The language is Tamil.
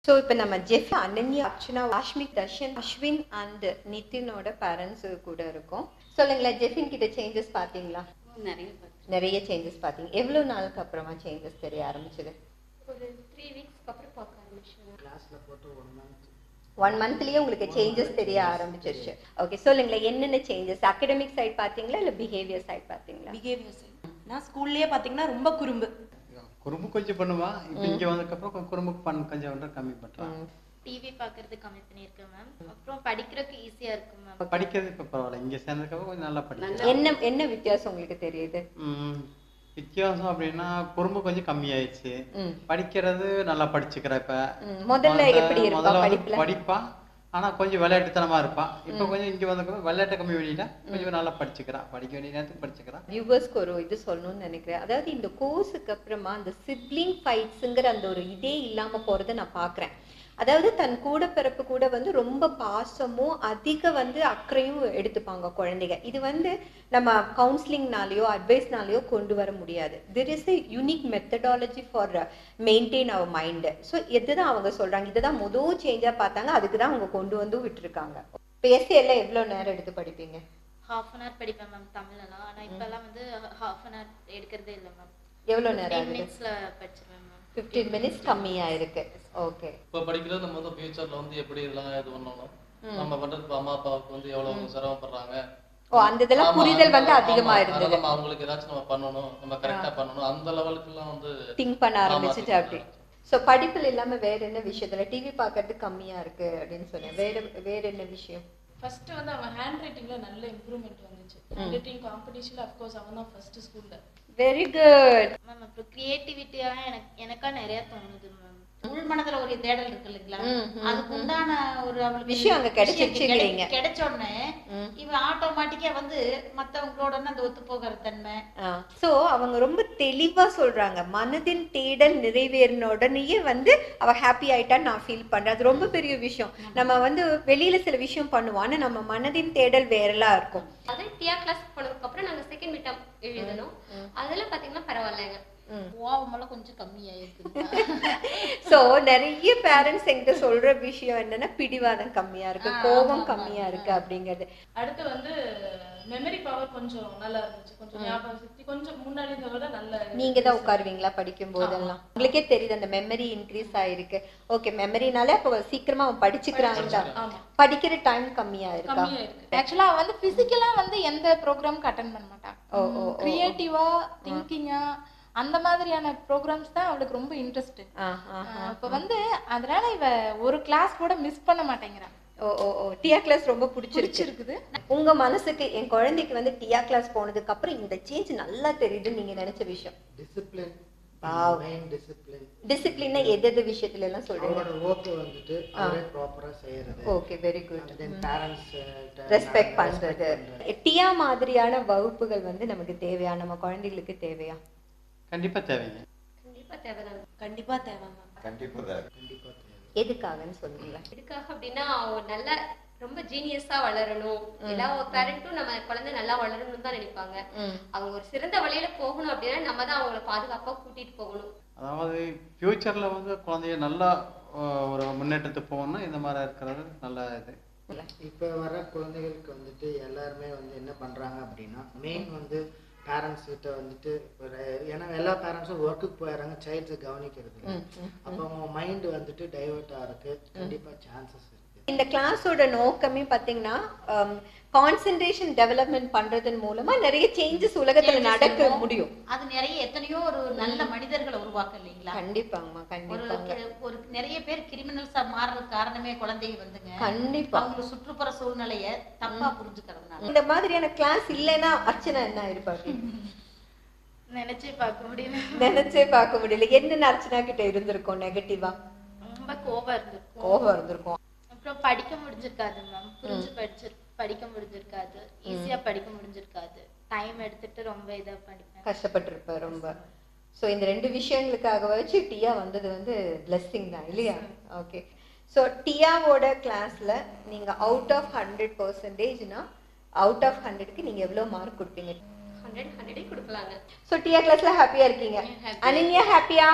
ஸோ இப்போ நம்ம ஜெஃப், அனன்யா, அர்ச்சனா, வாஷ்மிக், தர்ஷன், அஸ்வின் அண்ட் நிதினோட பேரண்ட்ஸ் கூட இருக்கோம். சொல்லுங்களேன், ஜெஃபின் கிட்ட சேஞ்சஸ் பார்த்தீங்களா? நிறைய சேஞ்சஸ் பார்த்தீங்க. எவ்வளோ நாளுக்கு அப்புறமா சேஞ்சஸ் தெரிய ஆரம்பிச்சது? ஒரு 3 வீக்ஸ்க்கு அப்புறம் பார்க்க ஆரம்பிச்சேன். கிளாஸ்ல போட்டு 1 மந்த்லயே உங்களுக்கு சேஞ்சஸ் தெரிய ஆரம்பிச்சிருச்சு. ஓகே, சொல்லுங்களேன் என்னென்ன சேஞ்சஸ்? அகடமிக் சைட் பார்த்தீங்களா இல்லை பிஹேவியர் சைட் பார்த்தீங்களா? Behaviour side. நான் ஸ்கூல்லேயே பார்த்தீங்கன்னா ரொம்ப குறும்பு கொஞ்சம் பண்ணுவா. இப்போ இங்கே வந்ததுக்கப்புறம் குறும்பு கொஞ்சம் கம்மி பண்ணுறான். டிவி பார்க்கறது கம்மி பண்ணியிருக்கேன் மேம். அப்புறம் படிக்கிறதுக்கு ஈஸியாக இருக்கும் மேம். படிக்கிறது இப்போ பரவாயில்ல. இங்கே சேர்ந்ததுக்கப்புறம் கொஞ்சம் நல்லா படிக்கிறேன். என்ன வித்தியாசம் உங்களுக்கு தெரியுது? வித்தியாசம் அப்படின்னா குறும்பு கொஞ்சம் கம்மியாயிடுச்சு. படிக்கிறது நல்லா படிச்சுக்கிறா. இப்ப முதல்ல எப்படி இருப்பா? படிப்பா, ஆனா கொஞ்சம் விளையாட்டுத்தனமா இருப்பா. இப்ப கொஞ்சம் இங்க வந்து விளையாட்டை கம்மி பண்ணிட்டா கொஞ்சம் நல்லா படிச்சுக்கிறா. படிக்க வேண்டிய நேரத்துக்கு படிச்சுக்கிறா. வியூவர்ஸ்க்கு ஒரு இது சொல்லணும்னு நினைக்கிறேன். அதாவது இந்த கோர்ஸுக்கு அப்புறமா அந்த சிப்ளிங் ஃபைட்ஸுங்கிற அந்த ஒரு இதே இல்லாம போறதை நான் பாக்குறேன். அதாவது தன் கூட பிறப்பு கூட வந்து ரொம்ப பாசமும் அதிக வந்து அக்கறையும் எடுத்துப்பாங்க குழந்தைங்க. இது வந்து நம்ம கவுன்சிலிங்னாலேயோ அட்வைஸ்னாலேயோ கொண்டு வர முடியாது. There is a unique methodology for maintain our mind. So இதுதான் அவங்க சொல்றாங்க. இதுதான் முதல் சேஞ்சா பார்த்தாங்க. அதுக்கு தான் அவங்க கொண்டு வந்து விட்டுருக்காங்க. இப்போ எஸ்ஏல எவ்வளோ நேரம் எடுத்து படிப்பீங்க? ½ அன் ஹவர் படிப்பேன் மேம் தமிழ்லாம். ஆனால் இப்போல்லாம் வந்து ½ அன் ஹவர் எடுக்கிறதே இல்லை மேம். எவ்வளோ நேரம்? 15 மினிட்ஸில் படிச்சிருவேன் மேம். 15 மினிட்ஸ் கம்மியா இருக்கு. ஓகே, இப்போ படிக்கிறது நம்ம வந்து ஃபியூச்சர்ல வந்து எப்படி இதெல்லாம் இது பண்ணணும், நம்ம பண்றது அம்மா அப்பாவுக்கு வந்து எவ்வளவு சிரமப்படுறாங்க. அந்த இதெல்லாம் புரிதல் வந்து அதிகமா இருந்தது. நம்ம அவங்களுக்கு ஏதாச்சும் நம்ம பண்ணணும், நம்ம கரெக்டா பண்ணணும், அந்த லெவலுக்கு எல்லாம் வந்து திங்க் பண்ண ஆரம்பிச்சுட்டு அப்படி. ஸோ படிப்புல இல்லாம வேற என்ன விஷயத்துல? டிவி பார்க்கறது கம்மியா இருக்கு அப்படின்னு சொன்னேன். வேற என்ன விஷயம்? ஃபர்ஸ்ட் வந்து அவன் ஹேண்ட் ரைட்டிங்ல நல்ல இம்ப்ரூவ்மெண்ட் வந்துச்சு. ஹேண்ட் ரைட்டிங் காம்படிஷன்ல ஆஃப் கோர்ஸ் அவன் தான் ஃபர்ஸ்ட் ஸ்கூல்ல. Very good ma'am. அப்புறம் கிரியேட்டிவிட்டியாக எனக்கா நிறைய தோணுது மேம். உள் மனதுல ஒரு தேடல் இருக்கு இல்லைங்களா, அதுக்கு உண்டான ஒரு அவளுக்கு விஷயம் அங்க கிடைச்ச உடனே இவன் ஆட்டோமேட்டிக்கா வந்து மத்தவங்களோட அந்த ஒத்து போகிற தன்மை. சோ அவங்க ரொம்ப தெளிவா சொல்றாங்க, மனதின் தேடல் நிறைவேறின உடனேயே வந்து அவ ஹாப்பி ஆயிட்டான்னு நான் ஃபீல் பண்றேன். அது ரொம்ப பெரிய விஷயம். நம்ம வந்து வெளியில சில விஷயம் பண்ணுவோம், ஆனா நம்ம மனதின் தேடல் வேறலா இருக்கும். அதே டிஆ கிளாஸ் போனதுக்கு அப்புறம் நாங்க செகண்ட் மிட்டம் எழுதணும். அதெல்லாம் பாத்தீங்கன்னா பரவாயில்லைங்க. கோவமெல்லாம் கொஞ்சம் கம்மியாயிருக்கு. சோ நிறைய பேரண்ட்ஸ் என்கிட்ட சொல்ற விஷயம் என்னன்னா பிடிவாதம் கம்மியா இருக்கு, கோபம் கம்மியா இருக்கு அப்படிங்கிறது. அடுத்து வந்து மெமரி பவர் கொஞ்சம் நல்லா இருந்துச்சு. கொஞ்சம் ஞாபகம் சக்தி கொஞ்சம் முன்னாடி விட நல்ல. நீங்க தான் உட்காருவீங்களா படிக்கும் போதெல்லாம்? உங்களுக்கே தெரியுது அந்த மெமரி இன்க்ரீஸ் ஆயிருக்கு. ஓகே, மெமரினாலே அப்ப சீக்கிரமா அவன் படிச்சுக்கிறாங்க. படிக்கிற டைம் கம்மியா இருக்கா? ஆக்சுவலா வந்து பிசிக்கலா வந்து எந்த ப்ரோக்ராமுக்கு அட்டெண்ட் பண்ண மாட்டான். கிரியேட்டிவா திங்கிங்கா அந்த மாதிரியான ப்ரோக்ராம்ஸ் தான் அவளுக்கு ரொம்ப இன்ட்ரெஸ்ட். இப்ப வந்து அதனால இவ ஒரு கிளாஸ் கூட மிஸ் பண்ண மாட்டேங்கிறான். டிஆ கிளாஸ் ரொம்ப பிடிச்சிருக்குது. உங்க மனசுக்கு என் குழந்தைக்கு வந்து டிஆ கிளாஸ் போனதுக்கு அப்புறம் இந்த சேஞ்ச் நல்லா தெரியுதுன்னு நீங்க நினைச்ச விஷயம்? டிசிப்ளின். டிசிப்ளின்னா எது விஷயத்துல எல்லாம் சொல்றீங்க? ஒர்க் வந்துட்டு அவரே ப்ராப்பரா செய்யறது. Okay, very good. Then parents respect பண்றது. டிஆ மாதிரியான வகுப்புகள் வந்து நமக்கு தேவையா? நம்ம குழந்தைகளுக்கு தேவையா? கண்டிப்பா தேவைங்க. கண்டிப்பா தேவைதான். கண்டிப்பா தேவை மேம். கண்டிப்பா தேவை. எதுக்காகன்னு சொல்லுங்க. எதுக்காக அப்படின்னா அவங்க நல்ல ரொம்ப ஜீனியஸா வளரணும். எல்லா பேரண்ட்டும் நம்ம குழந்தை நல்லா வளரணும்னு தான் நினைப்பாங்க. அவங்க ஒரு சிறந்த வழியில போகணும் அப்படின்னா நம்ம தான் அவங்களை பாதுகாப்பா கூட்டிட்டு போகணும். அதாவது ஃபியூச்சர்ல வந்து குழந்தைய நல்லா ஒரு முன்னேற்றத்துக்கு போகணும்னா இந்த மாதிரி இருக்கிறது நல்ல இது. இப்போ வர குழந்தைகளுக்கு வந்துட்டு எல்லாருமே வந்து என்ன பண்றாங்க அப்படின்னா மெயின் வந்து பேரண்ட்ஸ் கிட்ட வந்துட்டு ஏன்னா எல்லா பேரண்ட்ஸும் ஒர்க்குக்கு போயிடுறாங்க, சைல்ட்ஸை கவனிக்கிறது. அப்போ அவங்க மைண்ட் வந்துட்டு டைவர்ட் ஆகிறதுக்கு கண்டிப்பா சான்சஸ் இருக்கு. இந்த கிளாஸோட நோக்கமே பாத்தீங்கன்னா கான்சென்ட்ரேஷன் டெவலப்மெண்ட் பண்றதன் மூலமா நிறைய சேஞ்சஸ் உலகத்துல நடக்க முடியும். அது நிறைய எத்தனையோ ஒரு நல்ல மனிதர்களை உருவாக்க இல்லைங்களா? கண்டிப்பாங்கம்மா, கண்டிப்பா. ஒரு நிறைய பேர் கிரிமினல்ஸா மாறுறதுக்கு காரணமே குழந்தைங்க வந்துங்க. கண்டிப்பா அவங்க சுற்றுப்புற சூழ்நிலைய தப்பா புரிஞ்சுக்கிறதுனால. இந்த மாதிரியான கிளாஸ் இல்லைன்னா அர்ச்சனா என்ன இருப்பாங்க? நினைச்சே பார்க்க முடியல. நினைச்சே பார்க்க முடியல. என்ன அர்ச்சனா கிட்ட இருந்திருக்கும் நெகட்டிவா? ரொம்ப கோபம் இருந்திருக்கும். அப்புறம் படிக்க முடிஞ்சிருக்காது மேம். புரிஞ்சு படிக்க முடிஞ்சிருக்காது. ஈஸியா படிக்க முடிஞ்சிருக்காது. டைம் எடுத்துட்டு ரொம்ப இதா படிப்பேன். கஷ்டப்பட்டிருப்பேன் ரொம்ப. ஸோ இந்த 2 விஷயங்களுக்காக வச்சு டிஆ வந்தது வந்து பிளெஸ்ஸிங் தான் இல்லையா? ஓகே. ஸோ டிஆவோட கிளாஸ்ல நீங்க அவுட் ஆஃப் 100%னா அவுட் ஆஃப் 100க்கு நீங்க எவ்வளவு மார்க் கொடுப்பீங்க? 100 கொடுக்கலாங்க. ஸோ டிஆ கிளாஸ்ல ஹாப்பியா இருக்கீங்க? அனன்யா ஹாப்பியா?